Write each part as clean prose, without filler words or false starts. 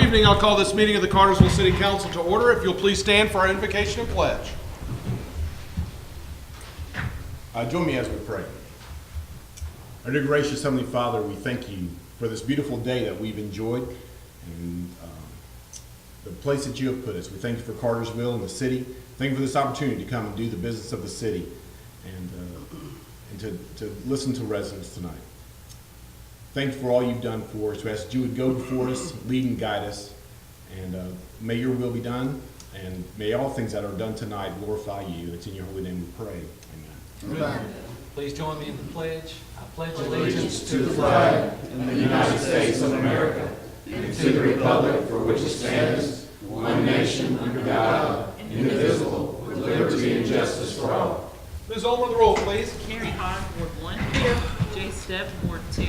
evening. I'll call this meeting of the Cartersville City Council to order. If you'll please stand for our invocation and pledge. Join me as we pray. Our dear gracious Heavenly Father, we thank you for this beautiful day that we've enjoyed and the place that you have put us. We thank you for Cartersville and the city. Thank you for this opportunity to come and do the business of the city and to listen to residents tonight. Thank you for all you've done for us. We ask that you would go before us, lead and guide us, and may your will be done, and may all things that are done tonight glorify you. It's in your holy name we pray. Amen. Amen. Please join me in the pledge. I pledge allegiance to the flag of the United States of America and to the republic for which it stands, one nation under God, indivisible, with liberty and justice for all. Ms. Ulmer, the roll, please. Carrie Hogg, Ward 1. Here. Jay Stepp, Ward 2.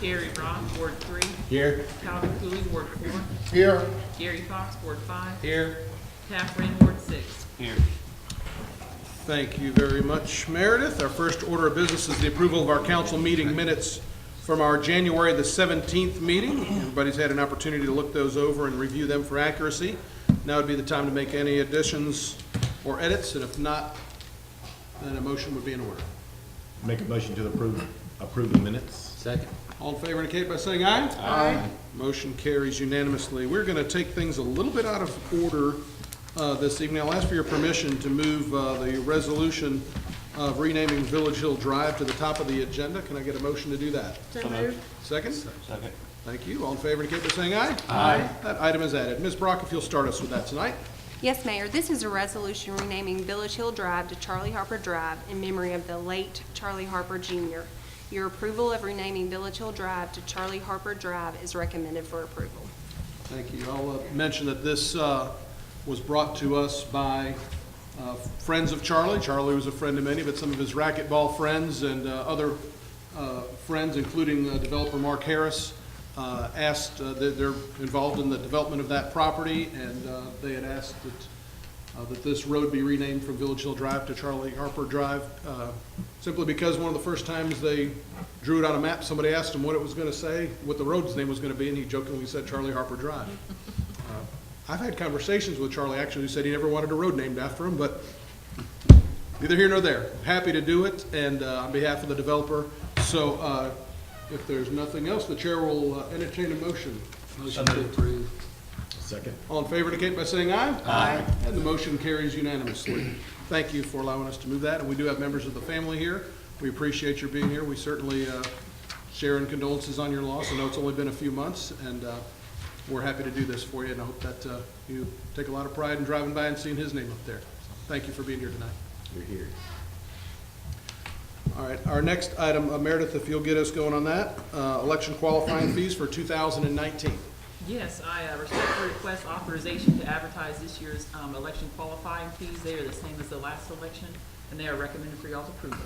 Gary Roth, Ward 3. Here. Calvin Cooley, Ward 4. Here. Gary Fox, Ward 5. Here. Taft Rain, Ward 6. Here. Thank you very much, Meredith. Our first order of business is the approval of our council meeting minutes from our January the 17th meeting. Everybody's had an opportunity to look those over and review them for accuracy. Now would be the time to make any additions or edits, and if not, then a motion would be in order. Make a motion to approve the minutes. Second. All in favor indicate by saying aye. Aye. Motion carries unanimously. We're going to take things a little bit out of order this evening. I'll ask for your permission to move the resolution of renaming Village Hill Drive to the top of the agenda. Can I get a motion to do that? So moved. Second? Second. Thank you. All in favor indicate by saying aye. Aye. That item is added. Ms. Brock, if you'll start us with that tonight. Yes, Mayor. This is a resolution renaming Village Hill Drive to Charlie Harper Drive in memory of the late Charlie Harper Jr. Your approval of renaming Village Hill Drive to Charlie Harper Drive is recommended for approval. Thank you. I'll mention that this was brought to us by friends of Charlie. Charlie was a friend of many, but some of his racquetball friends and other friends, including developer Mark Harris, asked that they're involved in the development of that property, and they had asked that this road be renamed from Village Hill Drive to Charlie Harper Drive, simply because one of the first times they drew it on a map, somebody asked him what it was going to say, what the road's name was going to be, and he jokingly said Charlie Harper Drive. I've had conversations with Charlie, actually, who said he never wanted a road named after him, but neither here nor there. Happy to do it, and on behalf of the developer. So if there's nothing else, the chair will entertain a motion. Motion to approve. Second. All in favor indicate by saying aye. Aye. And the motion carries unanimously. Thank you for allowing us to move that, and we do have members of the family here. We appreciate your being here. We certainly share in condolences on your loss. I know it's only been a few months, and we're happy to do this for you, and I hope that you take a lot of pride in driving by and seeing his name up there. So thank you for being here tonight. You're here. All right, our next item, Meredith, if you'll get us going on that, election qualifying fees for 2019. Yes, I respectfully request authorization to advertise this year's election qualifying fees. They are the same as the last election, and they are recommended for y'all's approval.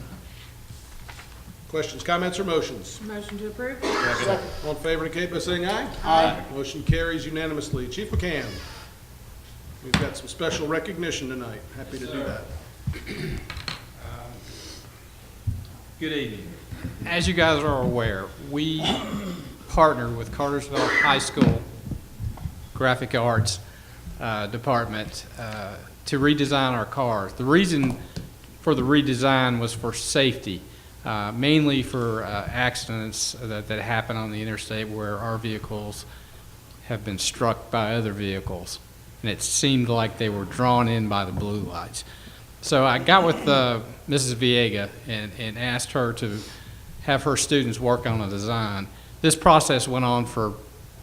Questions, comments, or motions? Motion to approve. All in favor indicate by saying aye. Aye. Motion carries unanimously. Chief McCann, we've got some special recognition tonight. Happy to do that. Good evening. As you guys are aware, we partnered with Cartersville High School Graphic Arts Department to redesign our cars. The reason for the redesign was for safety, mainly for accidents that happen on the interstate where our vehicles have been struck by other vehicles, and it seemed like they were drawn in by the blue lights. So I got with Mrs. Viega and asked her to have her students work on a design. This process went on for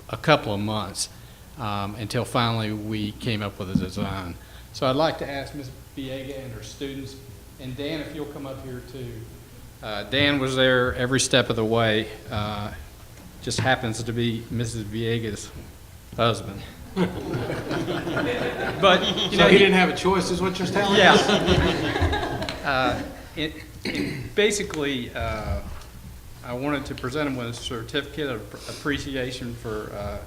a couple of months until finally we came up with a design. So I'd like to ask Ms. Viega and her students, and Dan, if you'll come up here too. Dan was there every step of the way, just happens to be Mrs. Viega's husband. But you know, he didn't have a choice, is what you're telling us? Yeah. Basically, I wanted to present him with a certificate of appreciation for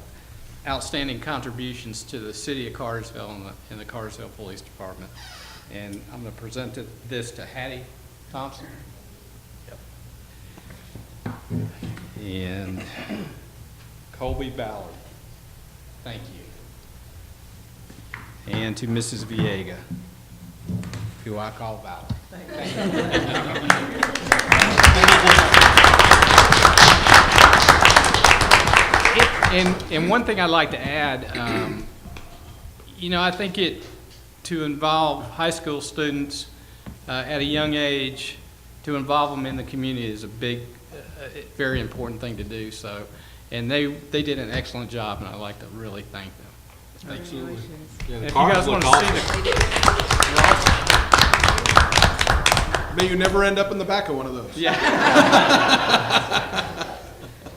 outstanding contributions to the city of Cartersville and the Cartersville Police Department. And I'm going to present this to Hattie Thompson. Yep. And Colby Ballard. Thank you. And to Mrs. Viega, who I call Val. And one thing I'd like to add, I think to involve high school students at a young age, to involve them in the community is a big, very important thing to do. So, and they did an excellent job, and I'd like to really thank them. Thank you. Yeah, the If you cars guys look want to see awesome. May you never end up in the back of one of those. Yeah.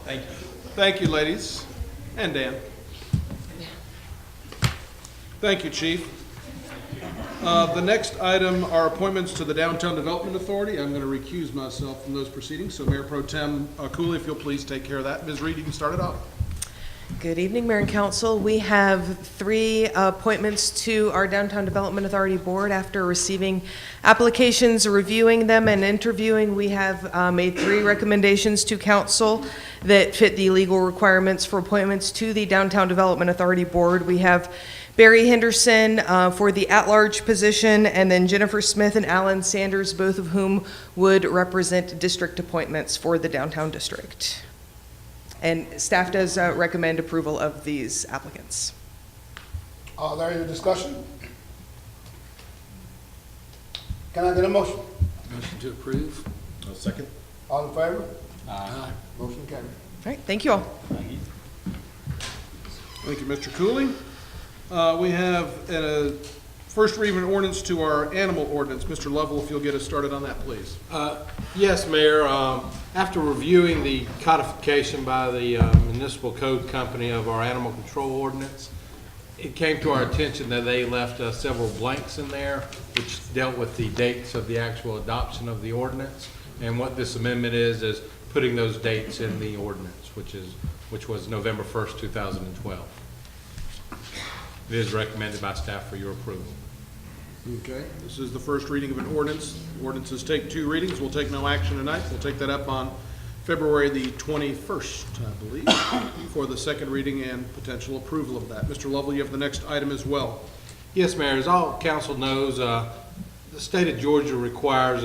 Thank you. Thank you, ladies, and Dan. Thank you, Chief. The next item are appointments to the Downtown Development Authority. I'm going to recuse myself from those proceedings, so Mayor Pro Tem Cooley, if you'll please take care of that. Ms. Reed, you can start it off. Good evening, Mayor and Council. We have 3 appointments to our Downtown Development Authority Board. After receiving applications, reviewing them, and interviewing, we have made 3 recommendations to Council that fit the legal requirements for appointments to the Downtown Development Authority Board. We have Barry Henderson for the at-large position, and then Jennifer Smith and Alan Sanders, both of whom would represent district appointments for the downtown district. And staff does recommend approval of these applicants. Are there any discussion? Can I get a motion? Motion to approve. A second. All in favor? Aye. Motion carried. All right, thank you all. Thank you, Mr. Cooley. We have a first reading of an ordinance to our animal ordinance. Mr. Lovell, if you'll get us started on that, please. Yes, Mayor. After reviewing the codification by the municipal code company of our animal control ordinance, it came to our attention that they left several blanks in there, which dealt with the dates of the actual adoption of the ordinance. And what this amendment is putting those dates in the ordinance, which was November 1st, 2012. It is recommended by staff for your approval. Okay, this is the first reading of an ordinance. Ordinances take 2 readings. We'll take no action tonight. We'll take that up on February the 21st, I believe, for the second reading and potential approval of that. Mr. Lovell, you have the next item as well. Yes, Mayor. As all council knows, the state of Georgia requires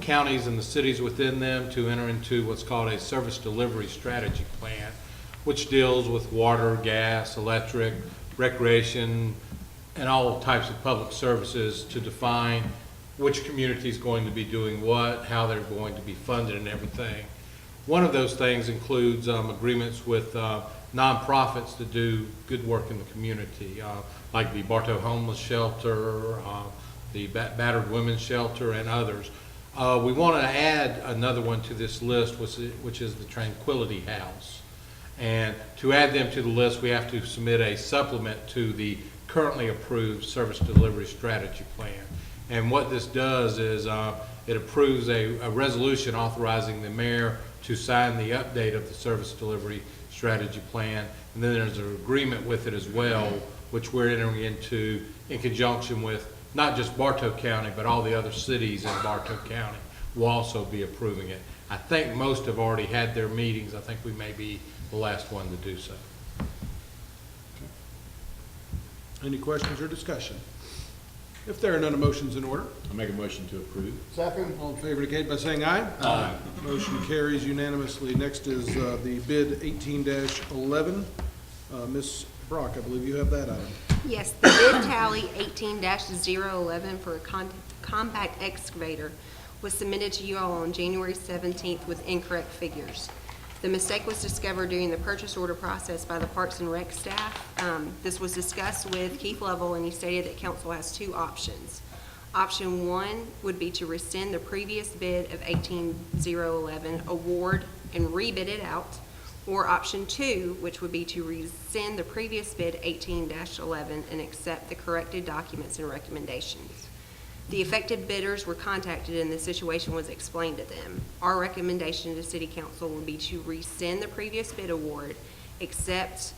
counties and the cities within them to enter into what's called a service delivery strategy plan, which deals with water, gas, electric, recreation, and all types of public services to define which community is going to be doing what, how they're going to be funded and everything. One of those things includes agreements with nonprofits that do good work in the community, like the Bartow Homeless Shelter, the Battered Women's Shelter, and others. We want to add another one to this list, which is the Tranquility House. And to add them to the list, we have to submit a supplement to the currently approved service delivery strategy plan. And what this does is it approves a resolution authorizing the mayor to sign the update of the service delivery strategy plan. And then there's an agreement with it as well, which we're entering into in conjunction with not just Bartow County, but all the other cities in Bartow County will also be approving it. I think most have already had their meetings. I think we may be the last one to do so. Any questions or discussion? If there are none, a motion's in order. I'll make a motion to approve. Second. All in favor indicate by saying aye. Aye. Motion carries unanimously. Next is the bid 18-11. Ms. Brock, I believe you have that item. Yes, the bid tally 18-011 for a compact excavator was submitted to you all on January 17th with incorrect figures. The mistake was discovered during the purchase order process by the Parks and Rec staff. This was discussed with Keith Lovell, and he stated that council has 2 options. Option 1 would be to rescind the previous bid of 18-011, award and rebid it out, or option 2, which would be to rescind the previous bid 18-11 and accept the corrected documents and recommendations. The affected bidders were contacted and the situation was explained to them. Our recommendation to City Council would be to rescind the previous bid award, accept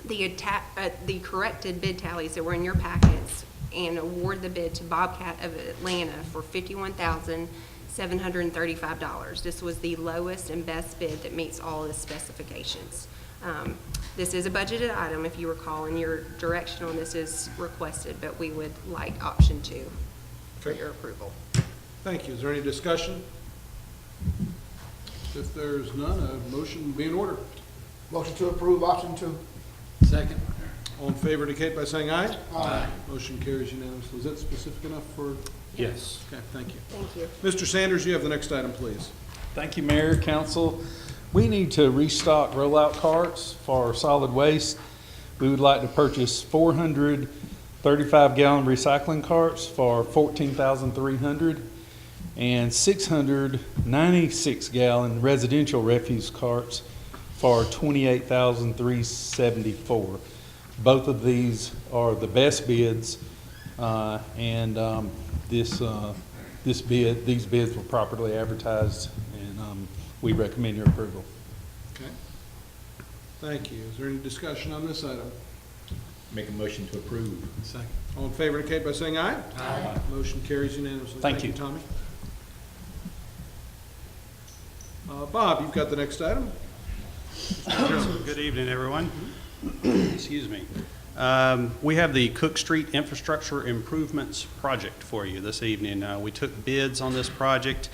the corrected bid tallies that were in your packets, and award the bid to Bobcat of Atlanta for $51,735. This was the lowest and best bid that meets all the specifications. This is a budgeted item, if you recall, and your direction on this is requested, but we would like option 2 for your approval. Thank you. Is there any discussion? If there's none, a motion would be in order. Motion to approve option 2. Second. All in favor indicate by saying aye. Aye. Motion carries unanimously. Is that specific enough for? Yes. Okay, thank you. Thank you. Mr. Sanders, you have the next item, please. Thank you, Mayor, Council. We need to restock rollout carts for solid waste. We would like to purchase 400 35-gallon recycling carts for $14,300 and 600 96-gallon residential refuse carts for $28,374. Both of these are the best bids, and these bids were properly advertised, and we recommend your approval. Okay. Thank you. Is there any discussion on this item? Make a motion to approve. Second. All in favor indicate by saying aye. Aye. Motion carries unanimously. Thank you. Tommy. Bob, you've got the next item. Good evening, everyone. Excuse me. We have the Cook Street Infrastructure Improvements Project for you this evening. We took bids on this project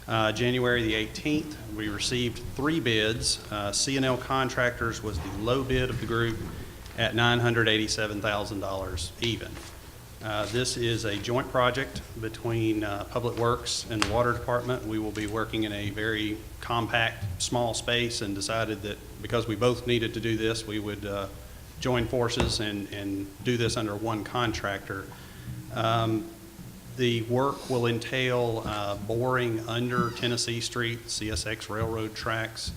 January the 18th. We received 3 bids. C&L Contractors was the low bid of the group at $987,000 even. This is a joint project between Public Works and the Water Department. We will be working in a very compact, small space, and decided that because we both needed to do this, we would join forces and do this under one contractor. The work will entail boring under Tennessee Street, CSX railroad tracks,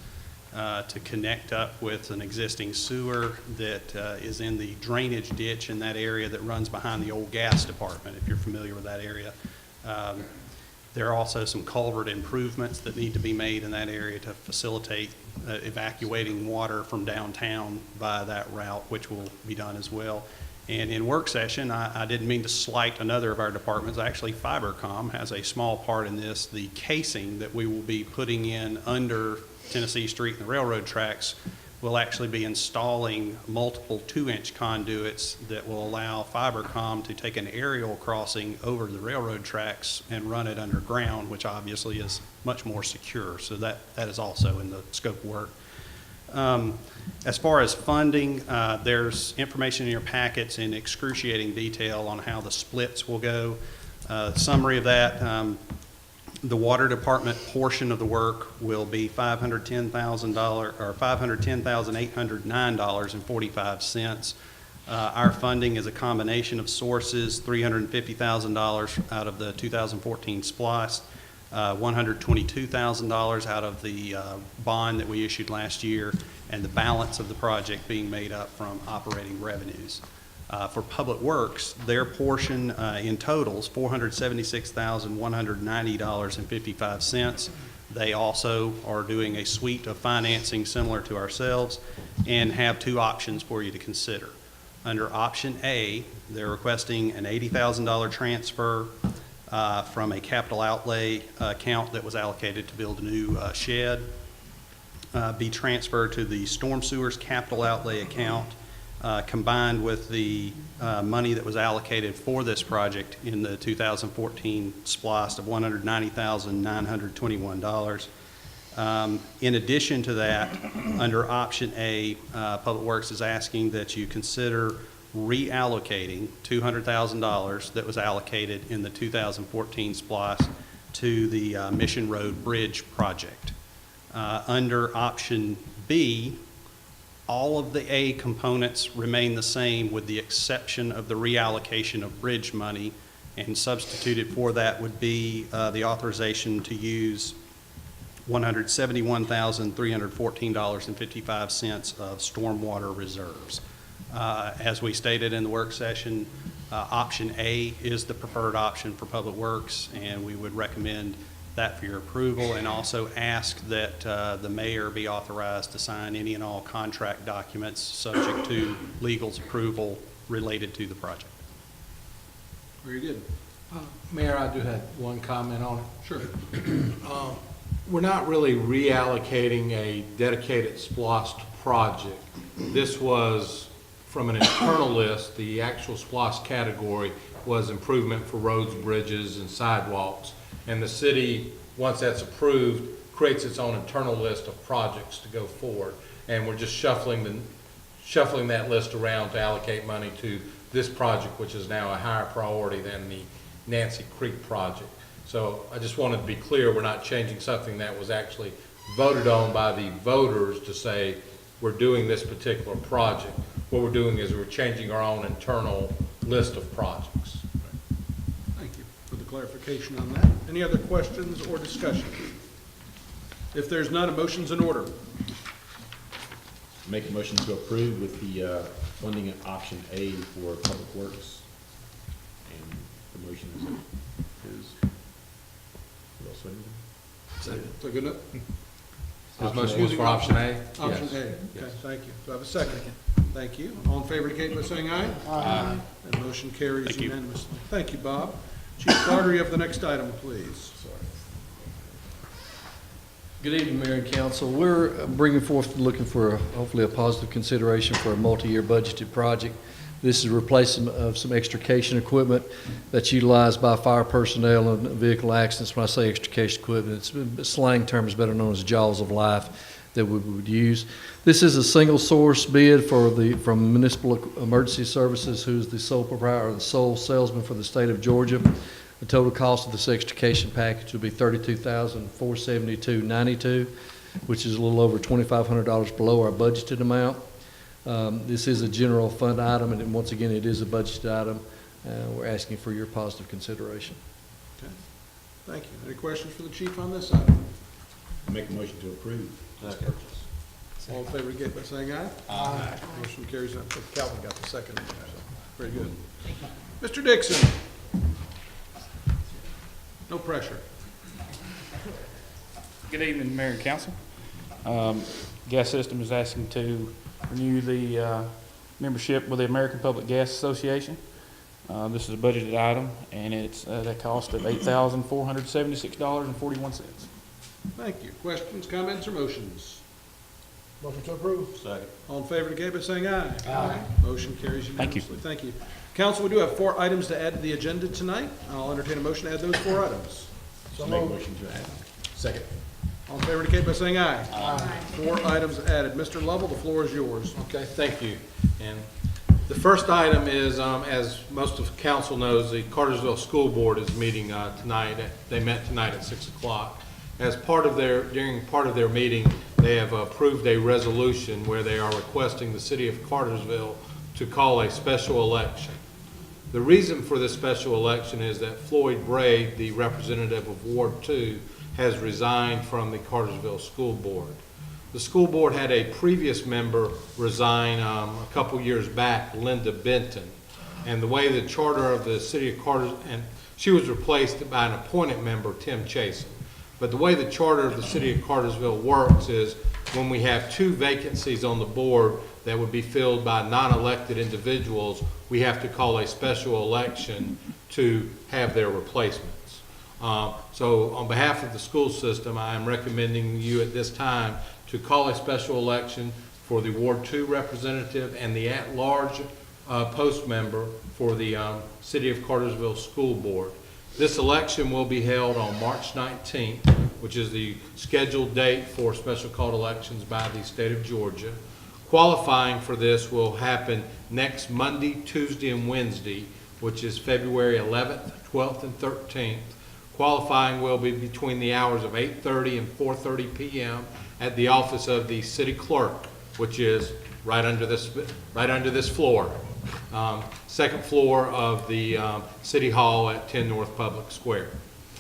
to connect up with an existing sewer that is in the drainage ditch in that area that runs behind the old gas department, if you're familiar with that area. There are also some culvert improvements that need to be made in that area to facilitate evacuating water from downtown by that route, which will be done as well. And in work session, I didn't mean to slight another of our departments. Actually, Fibercom has a small part in this. The casing that we will be putting in under Tennessee Street and the railroad tracks will actually be installing multiple 2-inch conduits that will allow Fibercom to take an aerial crossing over the railroad tracks and run it underground, which obviously is much more secure. So that is also in the scope of work. As far as funding, there's information in your packets in excruciating detail on how the splits will go. Summary of that, the Water Department portion of the work will be $510,000 or $510,809.45. Our funding is a combination of sources: $350,000 out of the 2014 SPLOST, $122,000 out of the bond that we issued last year, and the balance of the project being made up from operating revenues. For Public Works, their portion in total is $476,190.55. They also are doing a suite of financing similar to ourselves and have 2 options for you to consider. Under option A, they're requesting an $80,000 transfer from a capital outlay account that was allocated to build a new shed, be transferred to the storm sewers capital outlay account, combined with the money that was allocated for this project in the 2014 SPLOST of $190,921. In addition to that, under option A, Public Works is asking that you consider reallocating $200,000 that was allocated in the 2014 SPLOST to the Mission Road Bridge project. Under option B, all of the A components remain the same with the exception of the reallocation of bridge money, and substituted for that would be the authorization to use $171,314.55 of stormwater reserves. As we stated in the work session, option A is the preferred option for Public Works, and we would recommend that for your approval, and also ask that the mayor be authorized to sign any and all contract documents subject to legal's approval related to the project. Very good. Mayor, I do have one comment on it. Sure. We're not really reallocating a dedicated SPLOST project. This was, from an internal list, the actual SPLOST category was improvement for roads, bridges, and sidewalks. And the city, once that's approved, creates its own internal list of projects to go forward. And we're just shuffling that list around to allocate money to this project, which is now a higher priority than the Nancy Creek project. So I just wanted to be clear, we're not changing something that was actually voted on by the voters to say we're doing this particular project. What we're doing is we're changing our own internal list of projects. Thank you for the clarification on that. Any other questions or discussion? If there's none, a motion's in order. Make a motion to approve with the funding of option A for Public Works. And the motion is, what else do I need? Is that good enough? His motion was for option A? Option Yes. A, okay, Yes. thank you. Do I have a second? Thank you. All in favor indicate by saying aye. Aye. And motion carries Thank you. unanimously. Thank you, Bob. Chief Carter, you have the next item, please. Good evening, Mayor and Council. We're bringing forth, looking for hopefully a positive consideration for a multi-year budgeted project. This is a replacement of some extrication equipment that's utilized by fire personnel in vehicle accidents. When I say extrication equipment, it's slang term is better known as jaws of life that we would use. This is a single source bid from Municipal Emergency Services, who's the sole proprietor or the sole salesman for the state of Georgia. The total cost of this extrication package would be $32,472.92, which is a little over $2,500 below our budgeted amount. This is a general fund item, and once again, it is a budgeted item. We're asking for your positive consideration. Okay, thank you. Any questions for the chief on this item? Make a motion to approve this purchase. All in favor indicate by saying aye. Aye. Motion carries. Calvin got the second. So very good. Mr. Dixon. No pressure. Good evening, Mayor and Council. Gas System is asking to renew the membership with the American Public Gas Association. This is a budgeted item, and it's at a cost of $8,476.41. Thank you. Questions, comments, or motions? Motion to approve. Second. All in favor indicate by saying aye. Aye. Motion carries Thank you. unanimously. Thank you. Council, we do have 4 items to add to the agenda tonight. I'll entertain a motion to add those 4 items. So Make a moved. motion to add. Second. All in favor indicate by saying aye. Aye. 4 items added. Mr. Lovell, the floor is yours. Okay, thank you. And the first item is, as most of council knows, the Cartersville School Board is meeting tonight. They met tonight at 6 o'clock. As during part of their meeting, they have approved a resolution where they are requesting the city of Cartersville to call a special election. The reason for this special election is that Floyd Braid, the representative of Ward 2, has resigned from the Cartersville School Board. The school board had a previous member resign a couple years back, Linda Benton. And the way the charter of the city of Cartersville, and she was replaced by an appointed member, Tim Chasen. But the way the charter of the city of Cartersville works is when we have 2 vacancies on the board that would be filled by non-elected individuals, we have to call a special election to have their replacements. So on behalf of the school system, I am recommending you at this time to call a special election for the Ward 2 representative and the at-large post member for the City of Cartersville School Board. This election will be held on March 19th, which is the scheduled date for special called elections by the state of Georgia. Qualifying for this will happen next Monday, Tuesday, and Wednesday, which is February 11th, 12th, and 13th. Qualifying will be between the hours of 8:30 and 4:30 p.m. at the office of the city clerk, which is right under this floor. Second floor of the City Hall at 10 North Public Square.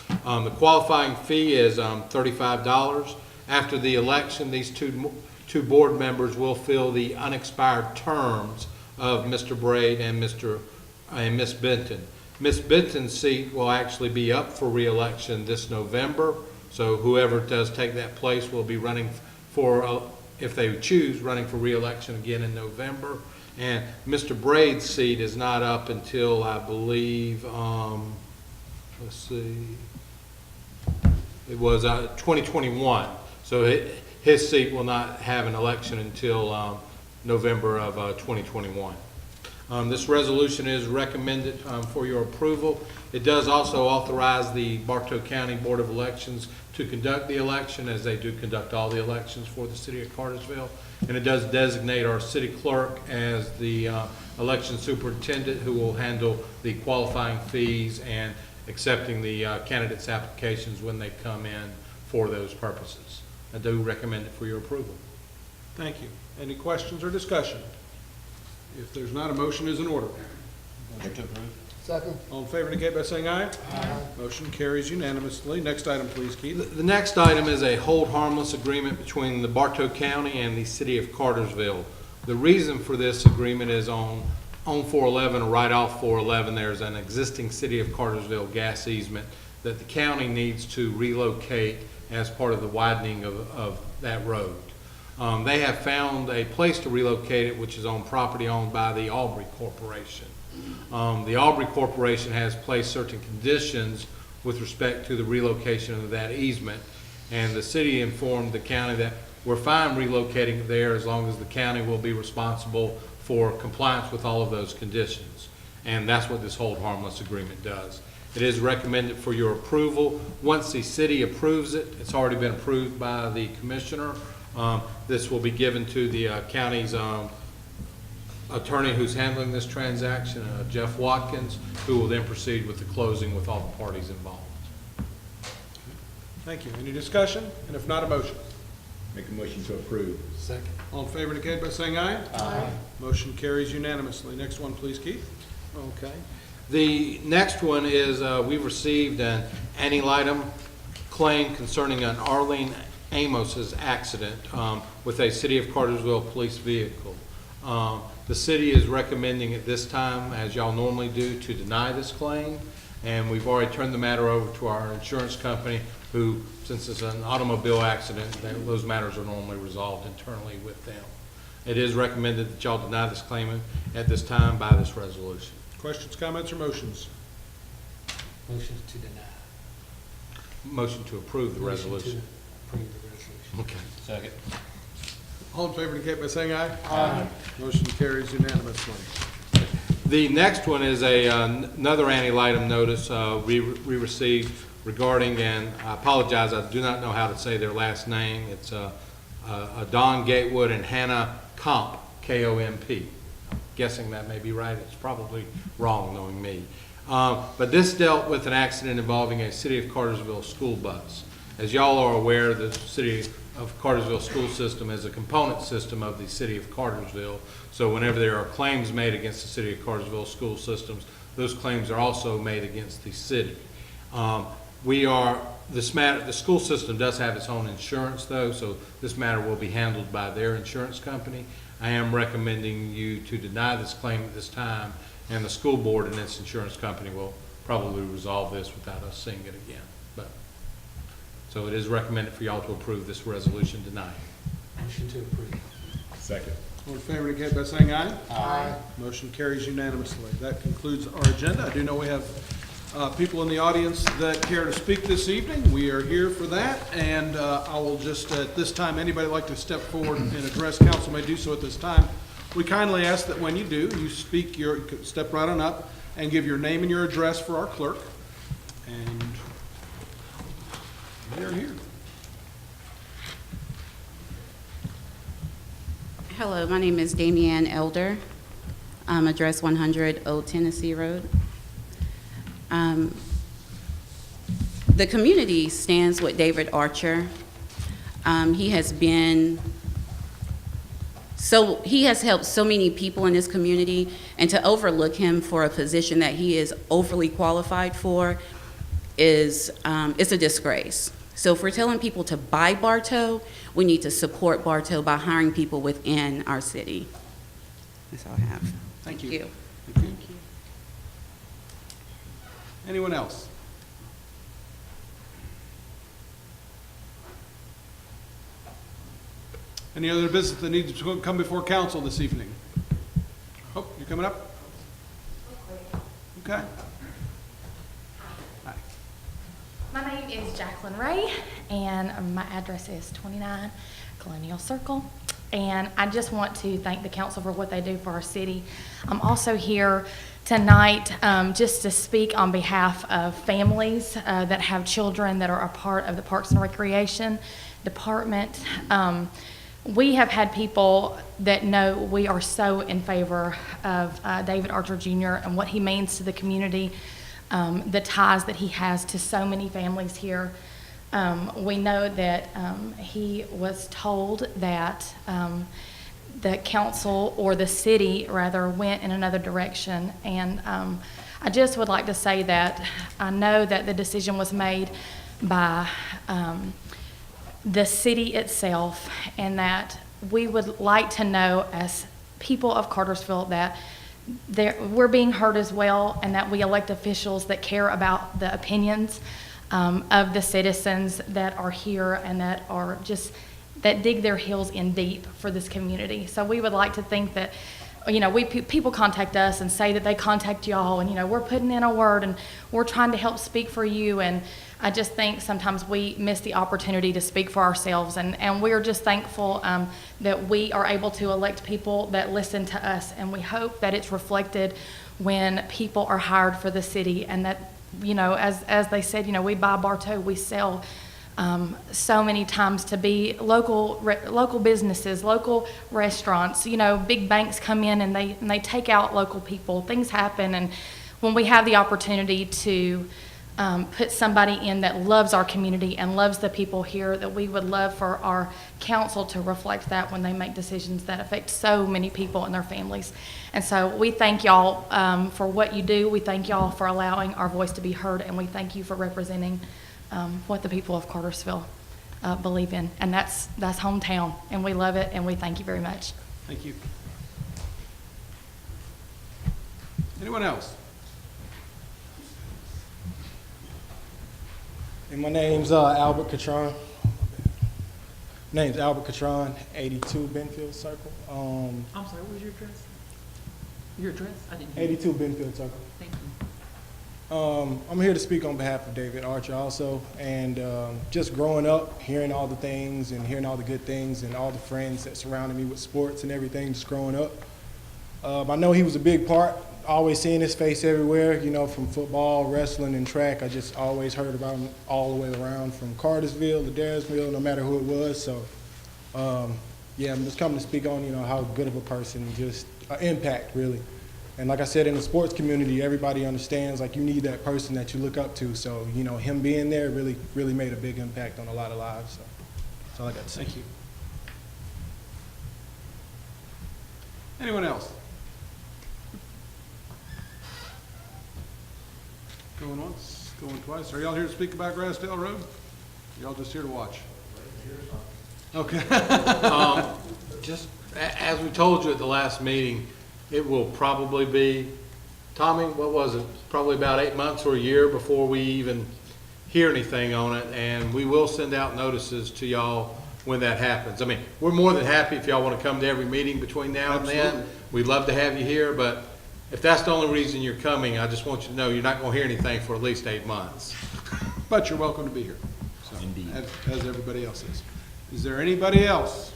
The qualifying fee is $35. After the election, these two board members will fill the unexpired terms of Mr. Braid and Miss Benton. Miss Benton's seat will actually be up for re-election this November, so whoever does take that place will be running for, if they choose, running for re-election again in November. And Mr. Braid's seat is not up until, I believe, it was 2021. So his seat will not have an election until November of 2021. This resolution is recommended for your approval. It does also authorize the Bartow County Board of Elections to conduct the election, as they do conduct all the elections for the city of Cartersville. And it does designate our city clerk as the election superintendent, who will handle the qualifying fees and accepting the candidates' applications when they come in for those purposes. I do recommend it for your approval. Thank you. Any questions or discussion? If there's not, a motion is in order. Motion to approve. Second. All in favor indicate by saying aye. Aye. Motion carries unanimously. Next item, please, Keith. The next item is a hold harmless agreement between the Bartow County and the city of Cartersville. The reason for this agreement is on 411, right off 411, there's an existing city of Cartersville gas easement that the county needs to relocate as part of the widening of that road. They have found a place to relocate it, which is on property owned by the Aubrey Corporation. The Aubrey Corporation has placed certain conditions with respect to the relocation of that easement, and the city informed the county that we're fine relocating there as long as the county will be responsible for compliance with all of those conditions. And that's what this hold harmless agreement does. It is recommended for your approval. Once the city approves it, it's already been approved by the commissioner. This will be given to the county's attorney who's handling this transaction, Jeff Watkins, who will then proceed with the closing with all the parties involved. Thank you. Any discussion? And if not, a motion. Make a motion to approve. Second. All in favor indicate by saying aye. Aye. Motion carries unanimously. Next one, please, Keith. Okay. The next one is we've received an ante litem claim concerning an Arlene Amos's accident with a City of Cartersville police vehicle. The city is recommending at this time, as y'all normally do, to deny this claim, and we've already turned the matter over to our insurance company, who, since it's an automobile accident, those matters are normally resolved internally with them. It is recommended that y'all deny this claim at this time by this resolution. Questions, comments, or motions? Motion to deny. Motion to approve the resolution. Approve the resolution. Okay. Second. All in favor indicate by saying aye. Aye. Motion carries unanimously. The next one is another ante litem notice we received regarding, and I apologize, I do not know how to say their last name. It's Don Gatewood and Hannah Komp, K-O-M-P. Guessing that may be right. It's probably wrong, knowing me. But this dealt with an accident involving a City of Cartersville school bus. As y'all are aware, the City of Cartersville school system is a component system of the City of Cartersville. So whenever there are claims made against the City of Cartersville school systems, those claims are also made against the city. The school system does have its own insurance though, so this matter will be handled by their insurance company. I am recommending you to deny this claim at this time, and the school board and its insurance company will probably resolve this without us seeing it again. So it is recommended for y'all to approve this resolution denying. Motion to approve. Second. All in favor indicate by saying aye. Aye. Motion carries unanimously. That concludes our agenda. I do know we have people in the audience that care to speak this evening. We are here for that, and I will just, at this time, anybody like to step forward and address council may do so at this time. We kindly ask that when you do, you speak step right on up and give your name and your address for our clerk. And they're here. Hello, my name is Damianne Elder. Address 100 Old Tennessee Road. The community stands with David Archer. He has helped so many people in this community, and to overlook him for a position that he is overly qualified for is it's a disgrace. So if we're telling people to buy Bartow, we need to support Bartow by hiring people within our city. That's all I have. Thank you. Thank you. Anyone else? Any other business that needs to come before council this evening? Oh, you're coming up? Okay. Hi. My name is Jacqueline Ray, and my address is 29 Colonial Circle. And I just want to thank the council for what they do for our city. I'm also here tonight just to speak on behalf of families that have children that are a part of the Parks and Recreation Department. We have had people that know we are so in favor of David Archer Jr. and what he means to the community, the ties that he has to so many families here. We know that he was told that the council, or the city rather, went in another direction. And I just would like to say that I know that the decision was made by the city itself, and that we would like to know as people of Cartersville that we're being heard as well, and that we elect officials that care about the opinions of the citizens that are here and that are just, that dig their heels in deep for this community. So we would like to think that, you know, people contact us and say that they contact y'all, and, you know, we're putting in a word and we're trying to help speak for you. And I just think sometimes we miss the opportunity to speak for ourselves, and we're just thankful that we are able to elect people that listen to us, and we hope that it's reflected when people are hired for the city, and that, you know, as they said, you know, we buy Bartow, we sell so many times to be local businesses, local restaurants. You know, big banks come in and they take out local people. Things happen, and when we have the opportunity to put somebody in that loves our community and loves the people here, that we would love for our council to reflect that when they make decisions that affect so many people and their families. And so we thank y'all for what you do. We thank y'all for allowing our voice to be heard, and we thank you for representing what the people of Cartersville believe in. And that's hometown, and we love it, and we thank you very much. Thank you. Anyone else? And my name's Albert Catron. Name's Albert Catron, 82 Benfield Circle. I'm sorry, what was your address? Your address? I didn't hear. 82 Benfield Circle. Thank you. I'm here to speak on behalf of David Archer also, and just growing up, hearing all the things and hearing all the good things and all the friends that surrounded me with sports and everything, just growing up. I know he was a big part, always seeing his face everywhere, you know, from football, wrestling, and track. I just always heard about him all the way around, from Cartersville to Daresville, no matter who it was. So, yeah, I'm just coming to speak on, you know, how good of a person, just an impact, really. And like I said, in the sports community, everybody understands, like, you need that person that you look up to. So, you know, him being there really, really made a big impact on a lot of lives. So that's all I got to say. Thank you. Anyone else? Going once, going twice. Are y'all here to speak about Grassdale Road? Y'all just here to watch? Okay. Just as we told you at the last meeting, it will probably be, Tommy, what was it? Probably about 8 months or a year before we even hear anything on it, and we will send out notices to y'all when that happens. I mean, we're more than happy if y'all want to come to every meeting between now and then. Absolutely. We'd love to have you here, but if that's the only reason you're coming, I just want you to know you're not going to hear anything for at least 8 months. But you're welcome to be here. So, Indeed. as everybody else is. Is there anybody else?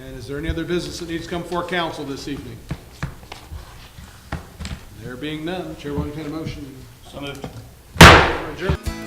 And is there any other business that needs to come before council this evening? There being none, Chair will entertain a motion. So moved. Adjourn.